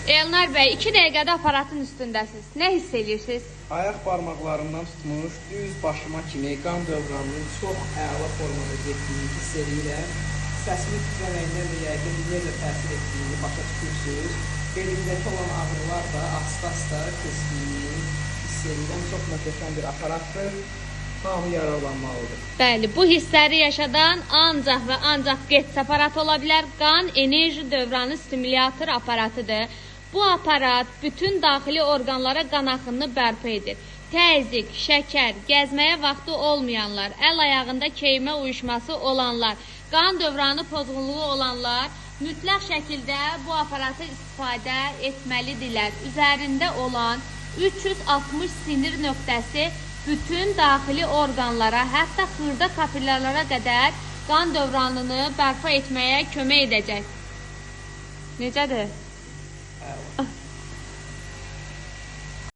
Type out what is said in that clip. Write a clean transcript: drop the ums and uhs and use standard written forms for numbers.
Elnar bəy, 2 dəqiqədə aparatın üstündəsiz. Nə hiss edirsiniz? Ayaq barmaqlarından tutmuş, düz başıma kimi qan dövranının çox əla formada getdiyini hiss edirəm. Səsimin titrəməyindən də yəqin necə təsir etdiyini başa düşürsünüz. Belimdəki olan ağrılar da asta-asta keçdiyini hiss edirəm. Çox möhtəşəm bir aparatdır. Hamı yararlanmalıdır. Bəli, bu hissləri yaşadan ancaq və ancaq QETS aparatı ola bilər. Qan enerji dövranı stimulyator aparatıdır. Bu aparat bütün daxili orqanlara qan axınını bərpa edir. Təzyiq, şəkər, gəzməyə vaxtı olmayanlar, əl ayağında keymə uyuşması olanlar, qan dövranı pozğunluğu olanlar mütləq şəkildə bu aparatı istifadə etməlidirlər. Üzərində olan 360 sinir nöqtəsi bütün daxili orqanlara, hətta xırda kapillərlərə qədər qan dövranını bərpa etməyə kömək edəcək. Necədir?